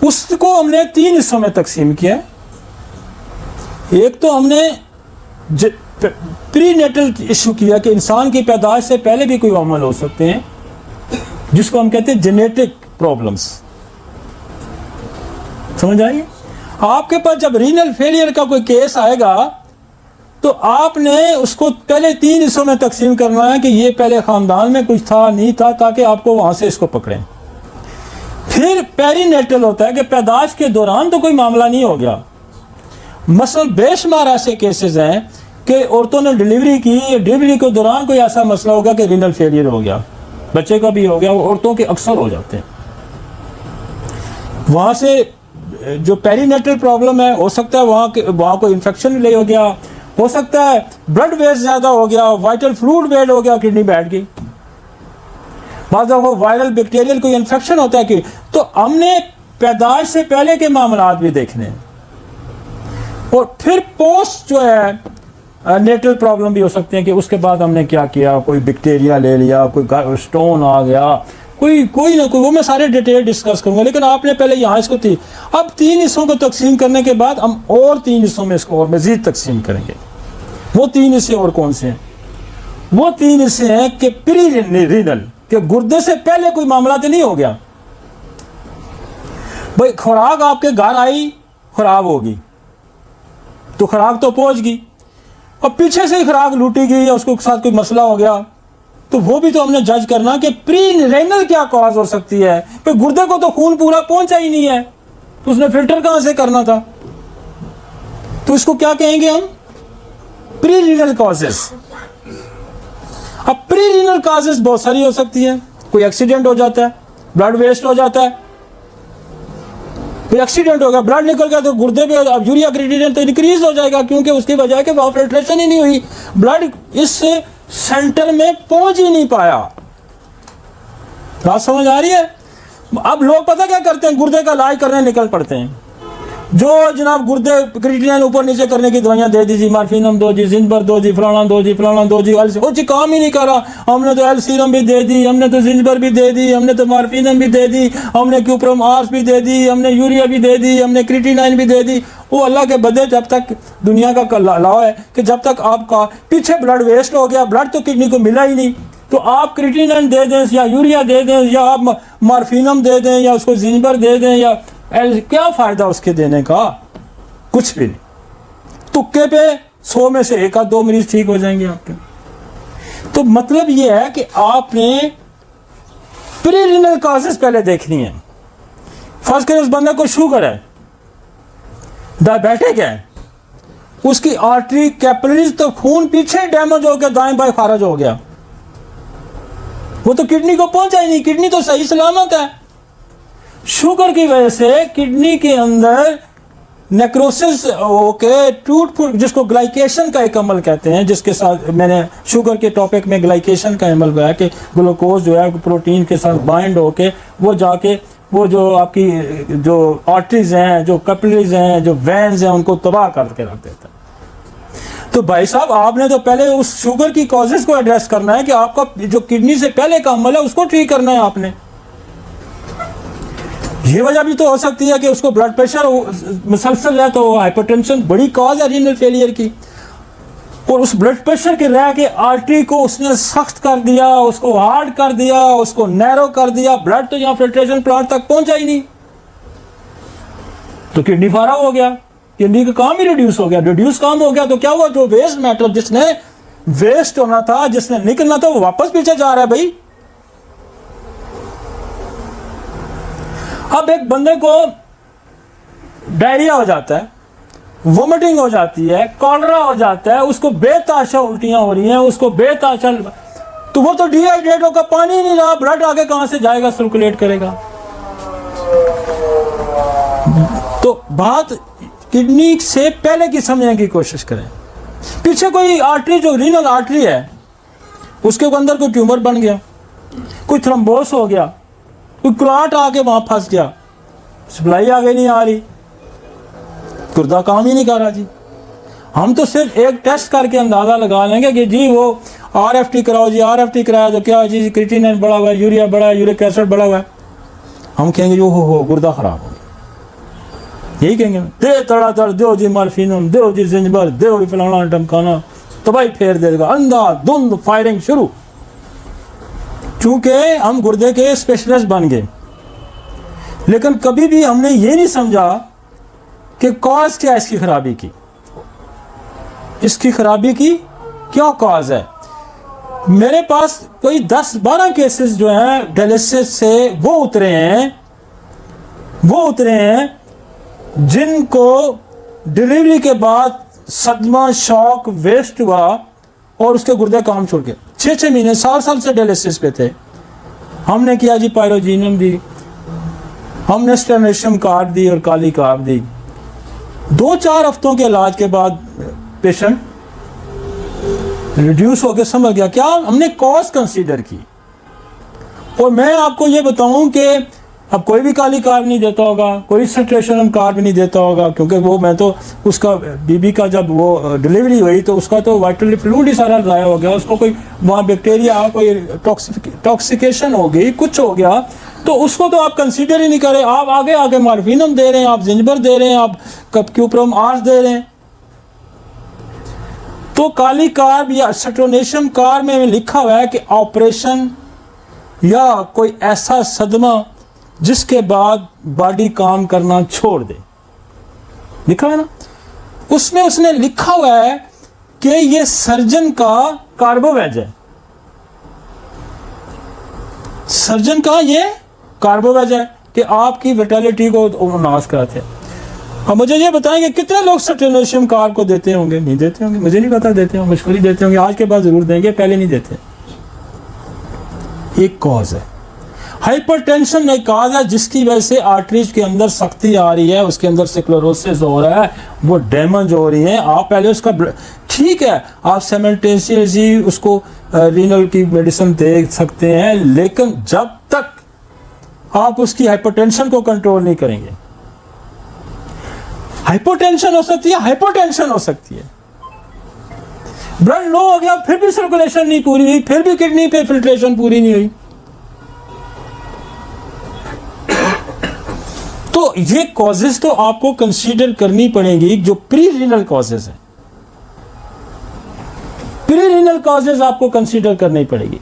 उसको हमने 3 हिस्सों में तकसीम किया। एक तो हमने प्रीनेटल इशू किया कि इंसान की पैदाइश से पहले भी कोई अमल हो सकते हैं, जिसको हम कहते हैं जेनेटिक प्रॉब्लम्स। समझ आइए, आपके पास जब रीनल फेलियर का कोई केस आएगा तो आपने उसको पहले 3 हिस्सों में तकसीम करना है कि ये पहले खानदान में कुछ था नहीं था, ताकि आपको वहां से इसको पकड़ें। फिर पेरीनेटल होता है कि पैदाइश के दौरान तो कोई मामला नहीं हो गया। मसल बेशुमार ऐसे केसेस हैं कि औरतों ने डिलीवरी की, डिलीवरी के दौरान कोई ऐसा मसला होगा कि रीनल फेलियर हो गया, बच्चे का भी हो गया, औरतों के अक्सर हो जाते हैं। वहां से जो पेरीनेटल प्रॉब्लम है, हो सकता है वहां कोई इन्फेक्शन ले हो गया, हो सकता है ब्लड वेस्ट ज्यादा हो गया, वाइटल फ्लूइड वेट हो गया, किडनी बैठ गई, बाद वो वायरल बैक्टीरियल कोई इन्फेक्शन होता है कि। तो हमने पैदाइश से पहले के मामलात भी देखने हैं, और फिर पोस्ट जो है नेटल प्रॉब्लम भी हो सकते हैं कि उसके बाद हमने क्या किया, कोई बैक्टीरिया ले लिया, कोई स्टोन आ गया, कोई ना कोई, वो मैं सारे डिटेल डिस्कस करूंगा, लेकिन आपने पहले यहाँ इसको अब 3 हिस्सों को तकसीम करने के बाद हम और 3 हिस्सों में इसको और मजीद तकसीम करेंगे। वो 3 हिस्से और कौन से हैं? वो 3 हिस्से हैं कि प्री रीनल, कि गुर्दे से पहले कोई मामला तो नहीं हो गया भाई। खुराक आपके घर आई, खराब होगी तो खुराक तो पहुंच गई, और पीछे से ही खुराक लूटी गई या उसके साथ कोई मसला हो गया, तो वो भी तो हमने जज करना कि प्री रेनल क्या कॉज हो सकती है। तो गुर्दे को तो खून पूरा पहुंचा ही नहीं है, तो उसने फिल्टर कहां से करना था? तो इसको क्या कहेंगे हम? Pre renal causes. अब प्री रीनल कॉजेस बहुत सारी हो सकती है। कोई एक्सीडेंट हो जाता है, ब्लड वेस्ट हो जाता है, कोई एक्सीडेंट हो गया, ब्लड निकल गया, तो गुर्दे पे अब यूरिया क्रिएटिनिन तो इंक्रीज हो जाएगा, क्योंकि उसकी वजह है कि वहां फिल्ट्रेशन ही नहीं हुई, ब्लड इस सेंटर में पहुंच ही नहीं पाया। बात समझ आ रही है? अब लोग पता क्या करते हैं, गुर्दे का इलाज करने निकल पड़ते हैं। जो जनाब गुर्दे क्रिएटिनिन ऊपर नीचे करने की दवाइयां दे दीजिए, मार्फिनम दो जी, जिंजबर दो जी, फलाना दो जी, फलाना दो जी, वो जी काम ही नहीं कर रहा। हमने तो एल सीरम भी दे दी, हमने तो जिंजबर भी दे दी, हमने तो मार्फिनम भी दे दी, हमने क्यूप्रम आर्स भी दे दी, हमने यूरिया भी दे दी, हमने क्रिएटिनिन भी दे दी। वो अल्लाह के बदे, जब तक दुनिया का लॉ है कि जब तक आपका पीछे ब्लड वेस्ट हो गया, ब्लड तो किडनी को मिला ही नहीं, तो आप क्रिएटिनिन दे दें या यूरिया दे दें या आप मार्फिनम दे दें या उसको जिंजबर दे दें या क्या फायदा उसके देने का? कुछ भी नहीं। तुक्के पे 100 में से 1 या 2 मरीज ठीक हो जाएंगे आपके। तो मतलब यह है कि आपने प्री रीनल कॉजेस पहले देखनी है। फर्स्ट करें, उस बंदे को शुगर है, डायबिटिक है, उसकी आर्टरी कैपिलरीज तो खून पीछे डैमेज हो गया, दाएं बाएं खारिज हो गया, वो तो किडनी को पहुंचा ही नहीं, किडनी तो सही सलामत है। शुगर की वजह से किडनी के अंदर नेक्रोसिस होके टूट फूट, जिसको ग्लाइकेशन का एक अमल कहते हैं, जिसके साथ मैंने शुगर के टॉपिक में ग्लाइकेशन का अमल हुआ है कि ग्लूकोज जो है प्रोटीन के साथ बाइंड होके वो जाके वो जो आपकी जो आर्टरीज हैं, जो कैपिलरीज हैं, जो वेन्स हैं, उनको तबाह करके रख देता है। तो भाई साहब, आपने तो पहले उस शुगर की कॉजेज को एड्रेस करना है कि आपका जो किडनी से पहले का अमल है उसको ठीक करना है आपने। ये वजह भी तो हो सकती है कि उसको ब्लड प्रेशर मुसलसल है, तो हाइपरटेंशन बड़ी कॉज है रीनल फेलियर की, और उस ब्लड प्रेशर के रह के आर्टरी को उसने सख्त कर दिया, उसको हार्ड कर दिया, उसको नैरो कर दिया, ब्लड तो यहाँ फिल्ट्रेशन प्लांट तक पहुंचा ही नहीं, तो किडनी फारा हो गया, किडनी का काम ही रिड्यूस हो गया। रिड्यूस काम हो गया तो क्या हुआ, जो वेस्ट मैटर जिसने वेस्ट होना था, जिसने निकलना था, वो वापस पीछे जा रहा है भाई। अब एक बंदे को डायरिया हो जाता है, वोमिटिंग हो जाती है, कॉलरा हो जाता है, उसको बेताशा उल्टियां हो रही हैं, उसको बेताशा, तो वो तो डिहाइड्रेट होकर पानी नहीं रहा, ब्लड आगे कहां से जाएगा, सर्कुलेट करेगा। तो बात किडनी से पहले की समझने की कोशिश करें। पीछे कोई आर्टरी, जो रीनल आर्टरी है, उसके अंदर कोई ट्यूमर बन गया, कोई थ्रोम्बोस हो गया, कोई क्लॉट आके वहां फंस गया, सप्लाई आगे नहीं आ रही, गुर्दा काम ही नहीं कर रहा जी। हम तो सिर्फ एक टेस्ट करके अंदाजा लगा लेंगे कि जी वो आरएफटी कराओ जी, आरएफटी कराया तो क्या जी क्रिएटिनिन बढ़ा हुआ है, यूरिया बढ़ा है, यूरिक एसिड बढ़ा हुआ है, हम कहेंगे जो हो गुर्दा खराब हो गया। यही कहेंगे, दे तड़ातड़, दो जी मॉर्फिन, दो जी जिंजबर, दो जी फलाना टमकाना, तबाही फेर देगा, अंधाधुंध फायरिंग शुरू। चूंकि हम गुर्दे के स्पेशलिस्ट बन गए, लेकिन कभी भी हमने ये नहीं समझा कि कॉज क्या है इसकी खराबी की, इसकी खराबी की क्या कॉज है। मेरे पास कोई 10-12 केसेस जो हैं डायलिसिस से वो उतरे हैं जिनको डिलीवरी के बाद सदमा, शॉक, वेस्ट हुआ और उसके गुर्दे काम छोड़ गए। 6-6 महीने, साल से डायलिसिस पे थे। हमने किया जी पायरोजीनियम दी, हमने स्टेनोशियम कार्ड दी और काली कार्ड दी। 2-4 हफ्तों के इलाज के बाद पेशेंट रिड्यूस होकर समझ गया। क्या हमने कॉज कंसीडर की। और मैं आपको ये बताऊं कि अब कोई भी काली कार्ड नहीं देता होगा, कोई स्टेनोशियम कार्ड भी नहीं देता होगा, क्योंकि वो मैं तो उसका बीबी का जब वो डिलीवरी हुई तो उसका तो वाइटल फ्लूइड ही सारा ज़ाया हो गया, उसको कोई वहाँ बैक्टीरिया, कोई टॉक्सिकेशन हो गई, कुछ हो गया, तो उसको तो आप कंसीडर ही नहीं करें। आप आगे मॉर्फिनम दे रहे हैं, आप जिंजबर दे रहे हैं, आप क्यूप्रम आर्स दे रहे हैं। तो काली कार्ड या स्टेनोशियम कार्ड में लिखा हुआ है कि ऑपरेशन या कोई ऐसा सदमा जिसके बाद बॉडी काम करना छोड़ दे, लिखा है ना। उसमें उसने लिखा हुआ है कि ये सर्जन का कार्बोवेज है, सर्जन का ये कार्बोवेज है कि आपकी विटालिटी को नाश कराते हैं। अब मुझे ये बताएं कि कितने लोग स्टेनोशियम कार्ड को देते होंगे? नहीं देते होंगे, मुझे नहीं पता, देते होंगे, मुश्किल ही देते होंगे। आज के बाद जरूर देंगे, पहले नहीं देते। एक कॉज है हाइपरटेंशन, एक कॉज है जिसकी वजह से आर्टरीज के अंदर सख्ती आ रही है, उसके अंदर स्क्लेरोसिस हो रहा है, वो डैमेज हो रही है। आप पहले उसका ठीक है, आप साइमल्टेनियसली उसको रीनल की मेडिसिन दे सकते हैं, लेकिन जब तक आप उसकी हाइपरटेंशन को कंट्रोल नहीं करेंगे, हाइपोटेंशन हो सकती है, हाइपोटेंशन हो सकती है, ब्लड लो हो गया फिर भी सर्कुलेशन नहीं पूरी हुई, फिर भी किडनी पे फिल्ट्रेशन पूरी नहीं हुई। तो ये कॉजेस तो आपको कंसीडर करनी पड़ेगी, जो प्री रीनल कॉजेस है, प्री रीनल कॉजेस आपको कंसीडर करनी पड़ेगी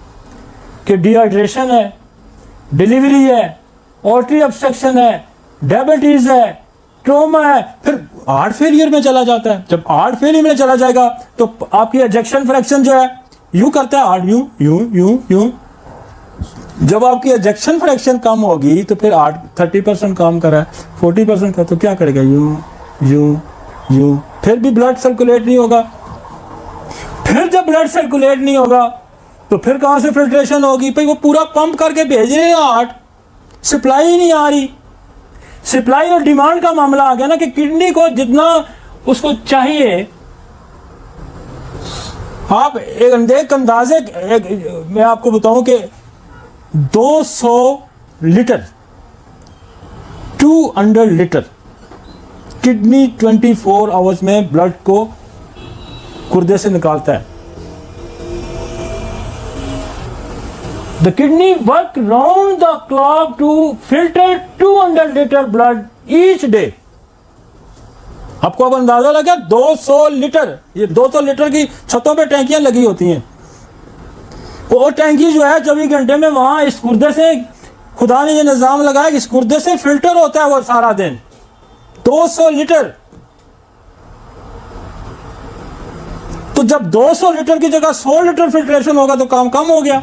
कि डिहाइड्रेशन है, डिलीवरी है, आर्टरी ऑब्स्ट्रक्शन है, डायबिटीज है, ट्रोमा है, फिर हार्ट फेलियर में चला जाता है। जब हार्ट फेलियर में चला जाएगा तो आपकी एजेक्शन फ्रैक्शन जो है यूं करता है, हार्ट यूं यूं यूं यूं। जब आपकी एजेक्शन फ्रैक्शन कम होगी तो फिर 30% काम कर रहा है, 40% का, तो क्या करेगा? यूं यूं यूं। फिर भी ब्लड सर्कुलेट नहीं होगा। फिर जब ब्लड सर्कुलेट नहीं होगा तो फिर कहां से फिल्ट्रेशन होगी? भाई वो पूरा पंप करके भेज रहे हैं, हार्ट सप्लाई ही नहीं आ रही। सप्लाई और डिमांड का मामला आ गया ना कि किडनी को जितना उसको चाहिए, आप एक अंदाजे मैं आपको बताऊं कि 200 लीटर 200 लीटर किडनी 24 आवर्स में ब्लड को गुर्दे से निकालता है। The kidney work round the clock to filter 200 liter blood each day. आपको अब अंदाजा लगा 200 लीटर, ये 200 लीटर की छतों पे टैंकियां लगी होती हैं। वो टैंकी जो है 24 घंटे में वहां इस गुर्दे से खुदा ने ये निजाम लगाया कि इस गुर्दे से फिल्टर होता है वो सारा दिन 200 लीटर। तो जब 200 लीटर की जगह 100 लीटर फिल्ट्रेशन होगा तो काम कम हो गया,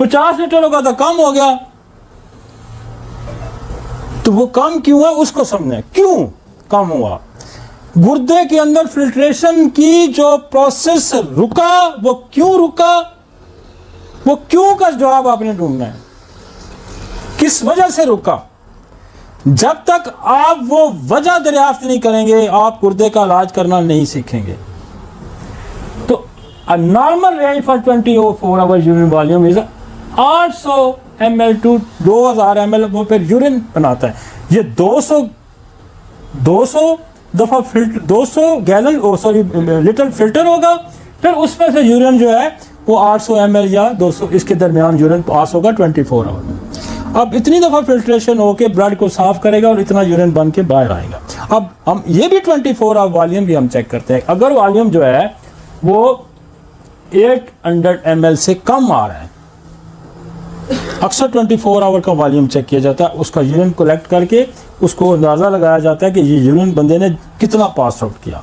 50 लीटर होगा तो कम हो गया। तो वो कम क्यों है उसको समझना, क्यों कम हुआ। गुर्दे के अंदर फिल्ट्रेशन की जो प्रोसेस रुका, वो क्यों रुका, वो क्यों का जवाब आपने ढूंढना है, किस वजह से रुका। जब तक आप वो वजह दरियाफ्त नहीं करेंगे, आप गुर्दे का इलाज करना नहीं सीखेंगे। तो a normal range for 24 hours urine volume is 800 ml to 2000 ml वो फिर यूरिन बनाता है। ये 200 दफा फिल्टर 200 गैलन लीटर फिल्टर होगा, फिर उसमें से यूरिन जो है वो 800 ml या 200 इसके दरमियान यूरिन पास होगा 24 आवर में। अब इतनी दफ़ा फिल्ट्रेशन होके ब्लड को साफ करेगा और इतना यूरिन बन के बाहर आएगा। अब हम ये भी 24 आवर वॉल्यूम भी हम चेक करते हैं। अगर वॉल्यूम जो है वो 800 ml से कम आ रहा है, अक्सर 24 आवर का वॉल्यूम चेक किया जाता है, उसका यूरिन कलेक्ट करके उसको अंदाज़ा लगाया जाता है कि ये यूरिन बंदे ने कितना पास आउट किया।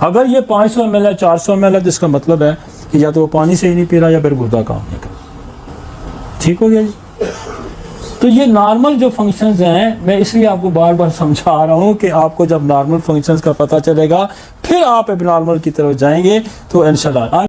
अगर ये 500 ml है, 400 ml है, तो इसका मतलब है कि या तो वो पानी से ही नहीं पी रहा या फिर गुर्दा काम नहीं कर रहा। ठीक हो गया जी। तो ये नॉर्मल जो फंक्शंस हैं, मैं इसलिए आपको बार बार समझा रहा हूँ कि आपको जब नॉर्मल फंक्शंस का पता चलेगा फिर आप एबनॉर्मल की तरफ जाएंगे तो इंशाल्लाह।